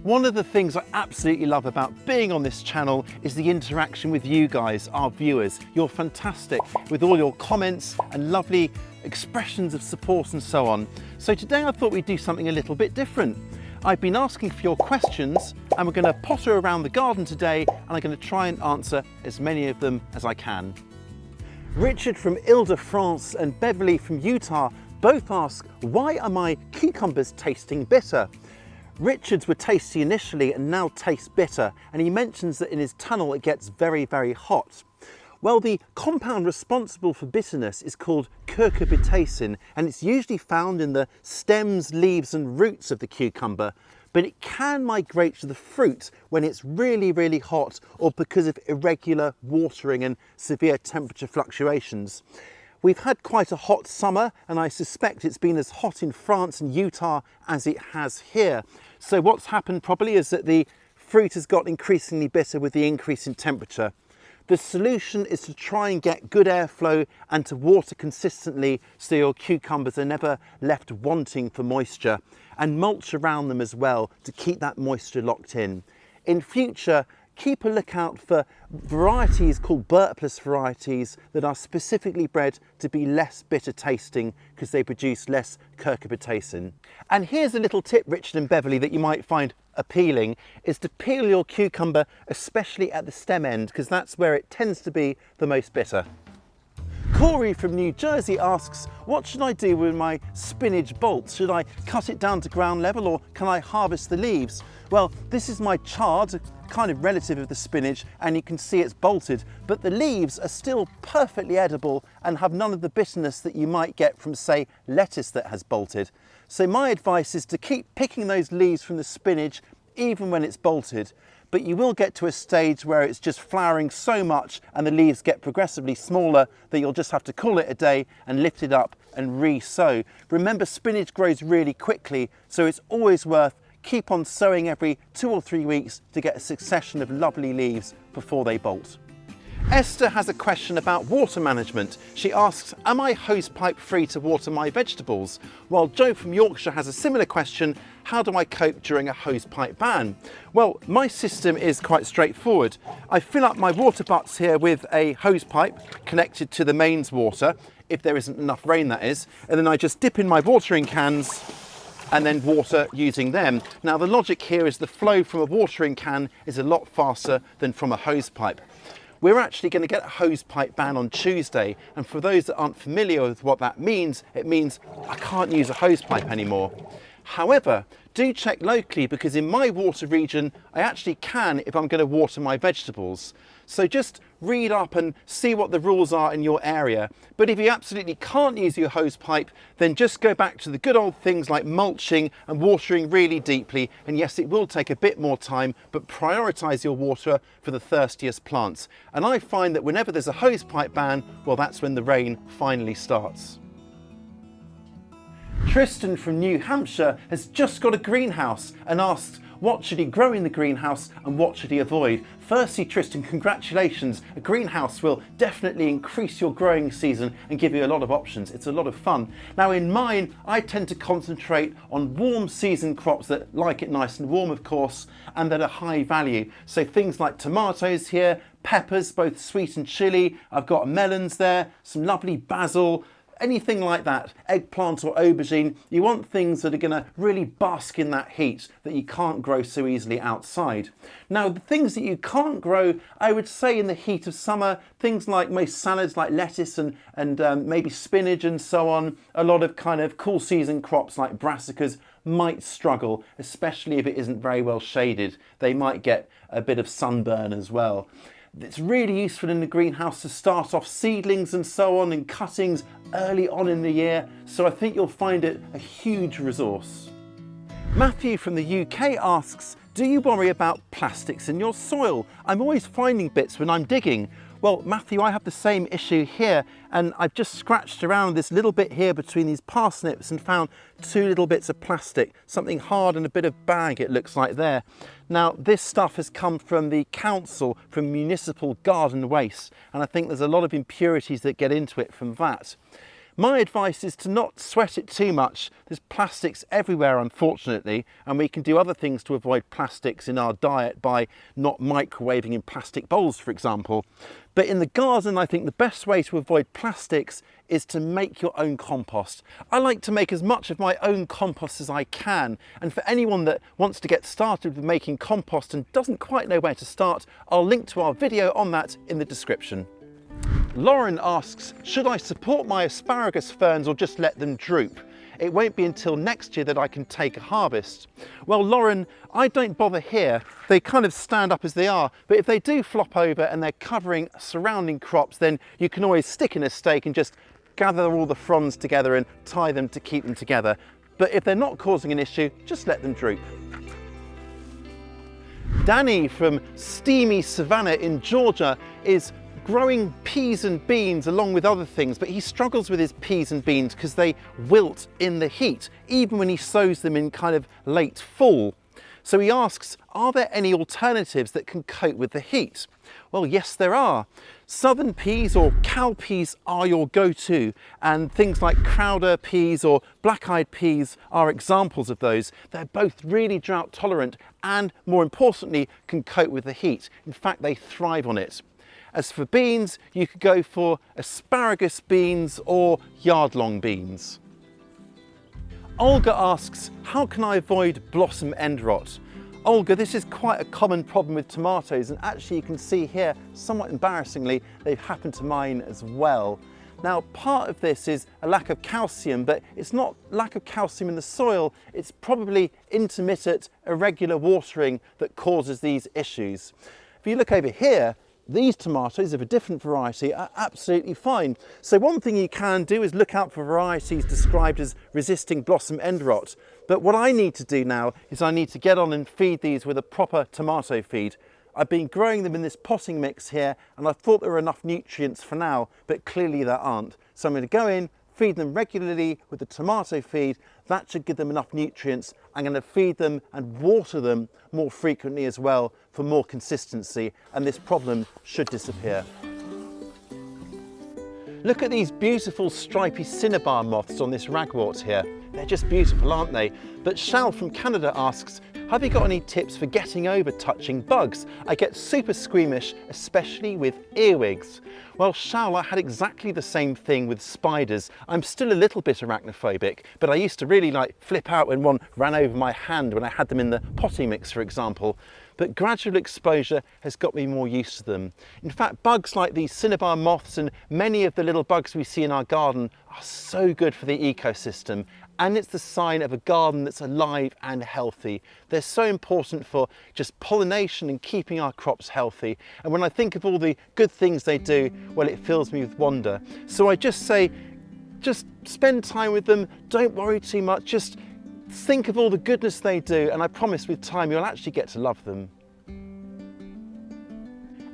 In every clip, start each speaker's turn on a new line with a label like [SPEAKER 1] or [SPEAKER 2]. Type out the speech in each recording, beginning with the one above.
[SPEAKER 1] One of the things I absolutely love about being on this channel is the interaction with you guys, our viewers. You're fantastic with all your comments and lovely expressions of support and so on. So today I thought we'd do something a little bit different. I've been asking for your questions and we're going to potter around the garden today and I'm going to try and answer as many of them as I can. Richard from Ile-de-France and Beverly from Utah both ask, why are my cucumbers tasting bitter? Richard's were tasty initially and now taste bitter, and he mentions that in his tunnel it gets very, very hot. Well, the compound responsible for bitterness is called cucurbitacin, and it's usually found in the stems, leaves and roots of the cucumber, but it can migrate to the fruit when it's really, really hot or because of irregular watering and severe temperature fluctuations. We've had quite a hot summer and I suspect it's been as hot in France and Utah as it has here. So what's happened probably is that the fruit has got increasingly bitter with the increase in temperature. The solution is to try and get good airflow and to water consistently so your cucumbers are never left wanting for moisture, and mulch around them as well to keep that moisture locked in. In future, keep a lookout for varieties called burpless varieties that are specifically bred to be less bitter tasting because they produce less cucurbitacin. And here's a little tip, Richard and Beverly, that you might find appealing, is to peel your cucumber, especially at the stem end, because that's where it tends to be the most bitter. Corey from New Jersey asks, what should I do with my spinach bolts? Should I cut it down to ground level or can I harvest the leaves? Well, this is my chard, a kind of relative of the spinach, and you can see it's bolted, but the leaves are still perfectly edible and have none of the bitterness that you might get from, say, lettuce that has bolted. So my advice is to keep picking those leaves from the spinach even when it's bolted, but you will get to a stage where it's just flowering so much and the leaves get progressively smaller that you'll just have to call it a day and lift it up and re-sow. Remember, spinach grows really quickly, so it's always worth keep on sowing every 2 or 3 weeks to get a succession of lovely leaves before they bolt. Esther has a question about water management. She asks, am I hosepipe free to water my vegetables? While Joe from Yorkshire has a similar question, how do I cope during a hosepipe ban? Well, my system is quite straightforward. I fill up my water butts here with a hosepipe connected to the mains water, if there isn't enough rain that is, and then I just dip in my watering cans and then water using them. Now the logic here is the flow from a watering can is a lot faster than from a hosepipe. We're actually going to get a hosepipe ban on Tuesday, and for those that aren't familiar with what that means, it means I can't use a hosepipe anymore. However, do check locally, because in my water region I actually can if I'm going to water my vegetables. So just read up and see what the rules are in your area. But if you absolutely can't use your hosepipe, then just go back to the good old things like mulching and watering really deeply. And yes, it will take a bit more time, but prioritise your water for the thirstiest plants. And I find that whenever there's a hosepipe ban, well, that's when the rain finally starts. Tristan from New Hampshire has just got a greenhouse and asked, what should he grow in the greenhouse and what should he avoid? Firstly, Tristan, congratulations. A greenhouse will definitely increase your growing season and give you a lot of options. It's a lot of fun. Now in mine, I tend to concentrate on warm season crops that like it nice and warm, of course, and that are high value. So things like tomatoes here, peppers, both sweet and chili. I've got melons there, some lovely basil, anything like that, eggplant or aubergine. You want things that are going to really bask in that heat that you can't grow so easily outside. Now, the things that you can't grow, I would say in the heat of summer, things like most salads like lettuce and maybe spinach and so on, a lot of kind of cool season crops like brassicas might struggle, especially if it isn't very well shaded. They might get a bit of sunburn as well. It's really useful in the greenhouse to start off seedlings and so on and cuttings early on in the year, so I think you'll find it a huge resource. Matthew from the UK asks, do you worry about plastics in your soil? I'm always finding bits when I'm digging. Well, Matthew, I have the same issue here, and I've just scratched around this little bit here between these parsnips and found 2 little bits of plastic, something hard and a bit of bag it looks like there. Now, this stuff has come from the council, from municipal garden waste, and I think there's a lot of impurities that get into it from that. My advice is to not sweat it too much. There's plastics everywhere, unfortunately, and we can do other things to avoid plastics in our diet by not microwaving in plastic bowls, for example. But in the garden, I think the best way to avoid plastics is to make your own compost. I like to make as much of my own compost as I can. And for anyone that wants to get started with making compost and doesn't quite know where to start, I'll link to our video on that in the description. Lauren asks, should I support my asparagus ferns or just let them droop? It won't be until next year that I can take a harvest. Well, Lauren, I don't bother here. They kind of stand up as they are, but if they do flop over and they're covering surrounding crops, then you can always stick in a stake and just gather all the fronds together and tie them to keep them together. But if they're not causing an issue, just let them droop. Danny from steamy Savannah in Georgia is growing peas and beans along with other things, but he struggles with his peas and beans because they wilt in the heat, even when he sows them in kind of late fall. So he asks, are there any alternatives that can cope with the heat? Well, yes, there are. Southern peas or cowpeas are your go-to, and things like Crowder peas or black-eyed peas are examples of those. They're both really drought tolerant and, more importantly, can cope with the heat. In fact, they thrive on it. As for beans, you could go for asparagus beans or yard-long beans. Olga asks, how can I avoid blossom end rot? Olga, this is quite a common problem with tomatoes, and actually you can see here, somewhat embarrassingly, they've happened to mine as well. Now, part of this is a lack of calcium, but it's not lack of calcium in the soil, it's probably intermittent, irregular watering that causes these issues. If you look over here, these tomatoes of a different variety are absolutely fine. So one thing you can do is look out for varieties described as resisting blossom end rot. But what I need to do now is I need to get on and feed these with a proper tomato feed. I've been growing them in this potting mix here, and I thought there were enough nutrients for now, but clearly there aren't. So I'm going to go in, feed them regularly with the tomato feed. That should give them enough nutrients. I'm going to feed them and water them more frequently as well for more consistency, and this problem should disappear. Look at these beautiful stripy cinnabar moths on this ragwort here. They're just beautiful, aren't they? But Shal from Canada asks, have you got any tips for getting over touching bugs? I get super squeamish, especially with earwigs. Well, Shal, I had exactly the same thing with spiders. I'm still a little bit arachnophobic, but I used to really flip out when one ran over my hand when I had them in the potting mix, for example. But gradual exposure has got me more used to them. In fact, bugs like these cinnabar moths and many of the little bugs we see in our garden are so good for the ecosystem, and it's the sign of a garden that's alive and healthy. They're so important for just pollination and keeping our crops healthy. And when I think of all the good things they do, well, it fills me with wonder. So I just say, just spend time with them, don't worry too much, just think of all the goodness they do, and I promise with time you'll actually get to love them.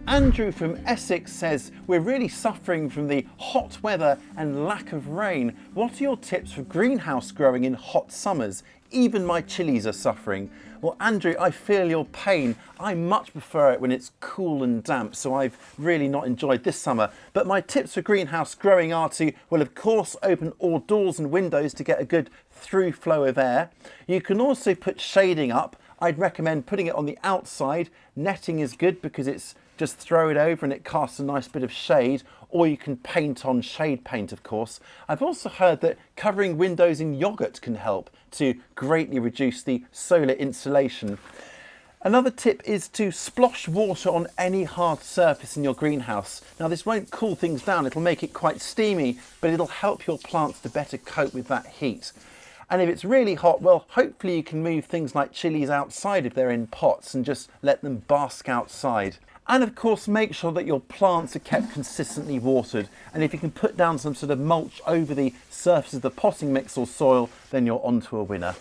[SPEAKER 1] Andrew from Essex says, we're really suffering from the hot weather and lack of rain. What are your tips for greenhouse growing in hot summers? Even my chilies are suffering. Well, Andrew, I feel your pain. I much prefer it when it's cool and damp, so I've really not enjoyed this summer. But my tips for greenhouse growing are to, well, of course, open all doors and windows to get a good through flow of air. You can also put shading up. I'd recommend putting it on the outside. Netting is good because it's just throw it over and it casts a nice bit of shade, or you can paint on shade paint, of course. I've also heard that covering windows in yogurt can help to greatly reduce the solar insulation. Another tip is to splosh water on any hard surface in your greenhouse. Now, this won't cool things down, it'll make it quite steamy, but it'll help your plants to better cope with that heat. And if it's really hot, well, hopefully you can move things like chilies outside if they're in pots and just let them bask outside. And of course, make sure that your plants are kept consistently watered. And if you can put down some sort of mulch over the surface of the potting mix or soil, then you're onto a winner.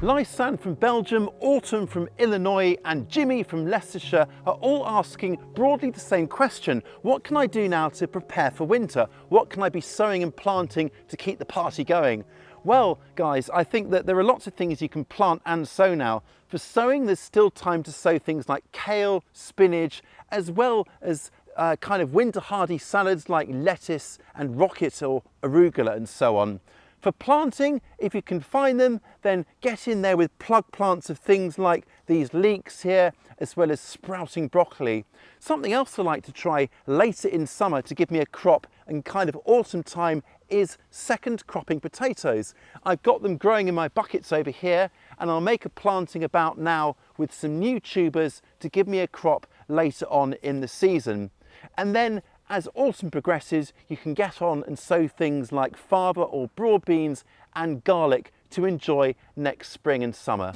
[SPEAKER 1] Lysan from Belgium, Autumn from Illinois, and Jimmy from Leicestershire are all asking broadly the same question. What can I do now to prepare for winter? What can I be sowing and planting to keep the party going? Well, guys, I think that there are lots of things you can plant and sow now. For sowing, there's still time to sow things like kale, spinach, as well as kind of winter hardy salads like lettuce and rocket or arugula and so on. For planting, if you can find them, then get in there with plug plants of things like these leeks here, as well as sprouting broccoli. Something else I like to try later in summer to give me a crop and kind of autumn time is second cropping potatoes. I've got them growing in my buckets over here, and I'll make a planting about now with some new tubers to give me a crop later on in the season. And then as autumn progresses, you can get on and sow things like fava or broad beans and garlic to enjoy next spring and summer.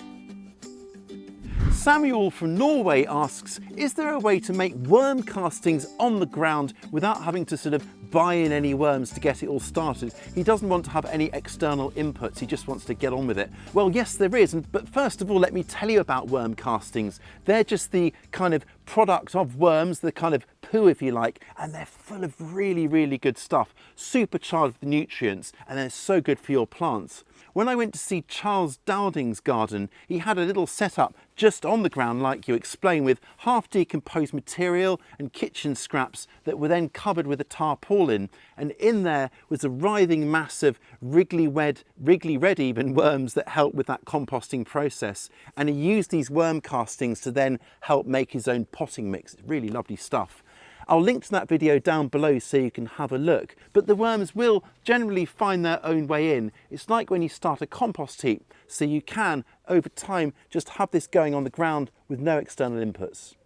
[SPEAKER 1] Samuel from Norway asks, is there a way to make worm castings on the ground without having to sort of buy in any worms to get it all started? He doesn't want to have any external inputs, he just wants to get on with it. Well, yes, there is, but first of all, let me tell you about worm castings. They're just the kind of product of worms, the kind of poo, if you like, and they're full of really, really good stuff, supercharged with nutrients, and they're so good for your plants. When I went to see Charles Dowding's garden, he had a little setup just on the ground, like you explained, with half decomposed material and kitchen scraps that were then covered with a tarpaulin. And in there was a writhing mass of wriggly red even worms that help with that composting process. And he used these worm castings to then help make his own potting mix. It's really lovely stuff. I'll link to that video down below so you can have a look, but the worms will generally find their own way in. It's like when you start a compost heap, so you can, over time, just have this going on the ground with no external inputs.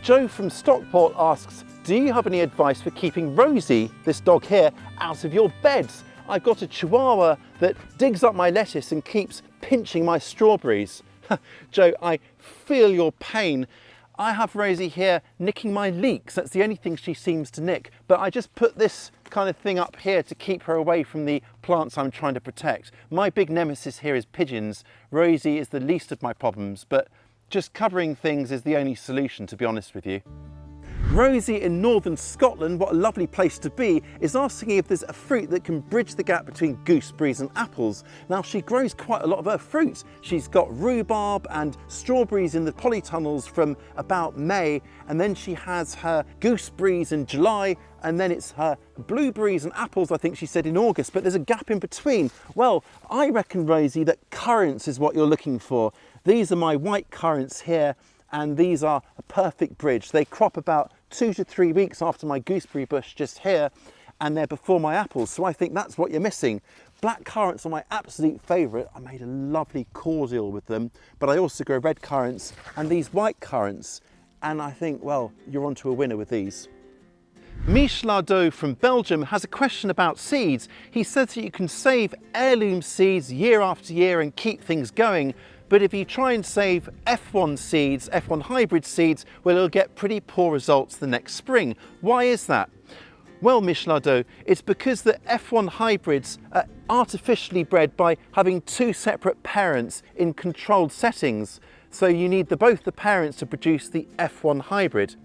[SPEAKER 1] Joe from Stockport asks, do you have any advice for keeping Rosie, this dog here, out of your beds? I've got a Chihuahua that digs up my lettuce and keeps pinching my strawberries. Joe, I feel your pain. I have Rosie here nicking my leeks. That's the only thing she seems to nick. But I just put this kind of thing up here to keep her away from the plants I'm trying to protect. My big nemesis here is pigeons. Rosie is the least of my problems, but just covering things is the only solution, to be honest with you. Rosie in northern Scotland, what a lovely place to be, is asking if there's a fruit that can bridge the gap between gooseberries and apples. Now, she grows quite a lot of her fruit. She's got rhubarb and strawberries in the polytunnels from about May, and then she has her gooseberries in July, and then it's her blueberries and apples, I think she said, in August, but there's a gap in between. Well, I reckon, Rosie, that currants is what you're looking for. These are my white currants here, and these are a perfect bridge. They crop about 2 to 3 weeks after my gooseberry bush just here, and they're before my apples, so I think that's what you're missing. Black currants are my absolute favourite. I made a lovely cordial with them, but I also grow red currants and these white currants, and I think, well, you're onto a winner with these. Mich Lardo from Belgium has a question about seeds. He says that you can save heirloom seeds year after year and keep things going, but if you try and save F1 seeds, F1 hybrid seeds, well, you'll get pretty poor results the next spring. Why is that? Well, Mich Lardo, it's because the F1 hybrids are artificially bred by having 2 separate parents in controlled settings. So you need both the parents to produce the F1 hybrid.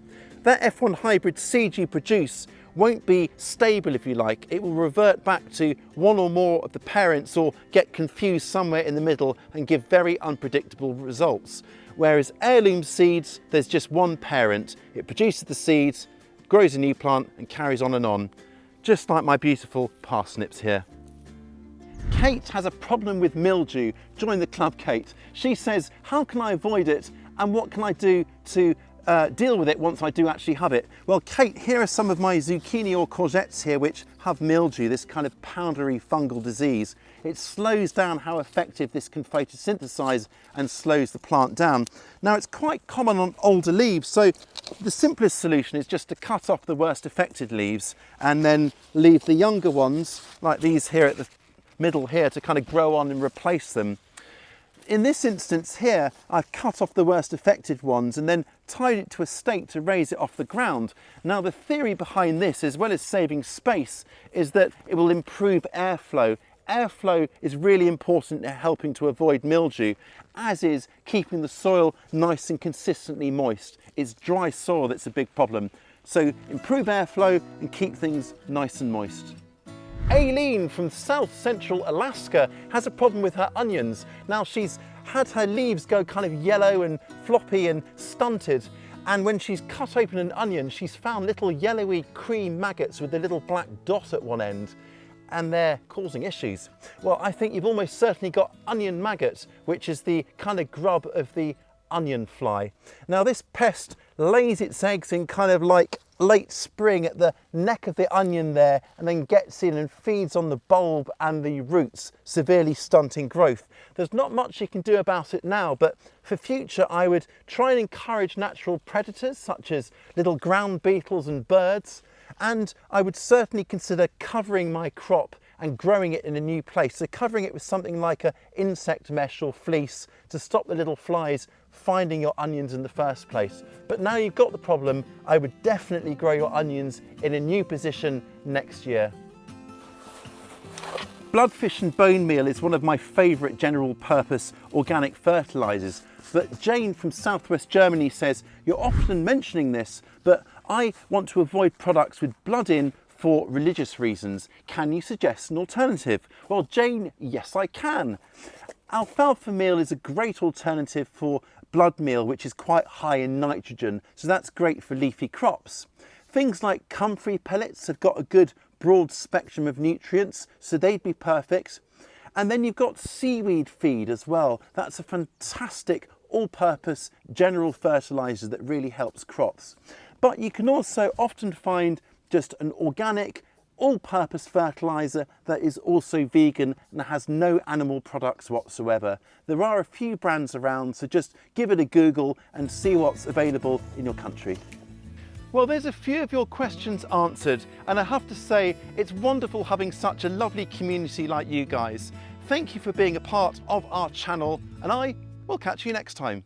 [SPEAKER 1] That F1 hybrid seed you produce won't be stable, if you like. It will revert back to one or more of the parents or get confused somewhere in the middle and give very unpredictable results. Whereas heirloom seeds, there's just one parent. It produces the seeds, grows a new plant and carries on, just like my beautiful parsnips here. Kate has a problem with mildew. Join the club, Kate. She says, how can I avoid it and what can I do to deal with it once I do actually have it? Well, Kate, here are some of my zucchini or courgettes here which have mildew, this kind of powdery fungal disease. It slows down how effective this can photosynthesize and slows the plant down. Now, it's quite common on older leaves, so the simplest solution is just to cut off the worst affected leaves and then leave the younger ones, like these here at the middle here, to kind of grow on and replace them. In this instance here, I've cut off the worst affected ones and then tied it to a stake to raise it off the ground. Now, the theory behind this, as well as saving space, is that it will improve airflow. Airflow is really important in helping to avoid mildew, as is keeping the soil nice and consistently moist. It's dry soil that's a big problem. So improve airflow and keep things nice and moist. Aileen from South Central Alaska has a problem with her onions. Now, she's had her leaves go kind of yellow and floppy and stunted, And when she's cut open an onion, she's found little yellowy cream maggots with a little black dot at one end, and they're causing issues. Well, I think you've almost certainly got onion maggot, which is the kind of grub of the onion fly. Now this pest lays its eggs in kind of like late spring at the neck of the onion there, and then gets in and feeds on the bulb and the roots, severely stunting growth. There's not much you can do about it now, but for future I would try and encourage natural predators such as little ground beetles and birds, and I would certainly consider covering my crop and growing it in a new place. So covering it with something like an insect mesh or fleece to stop the little flies finding your onions in the first place. But now you've got the problem, I would definitely grow your onions in a new position next year. Bloodfish and bone meal is one of my favourite general purpose organic fertilisers, but Jane from southwest Germany says, you're often mentioning this, but I want to avoid products with blood in for religious reasons. Can you suggest an alternative? Well, Jane, yes I can. Alfalfa meal is a great alternative for blood meal, which is quite high in nitrogen, so that's great for leafy crops. Things like comfrey pellets have got a good broad spectrum of nutrients, so they'd be perfect. And then you've got seaweed feed as well. That's a fantastic all-purpose general fertiliser that really helps crops. But you can also often find just an organic all-purpose fertiliser that is also vegan and has no animal products whatsoever. There are a few brands around, so just give it a Google and see what's available in your country. Well, there's a few of your questions answered, and I have to say it's wonderful having such a lovely community like you guys. Thank you for being a part of our channel, and I will catch you next time.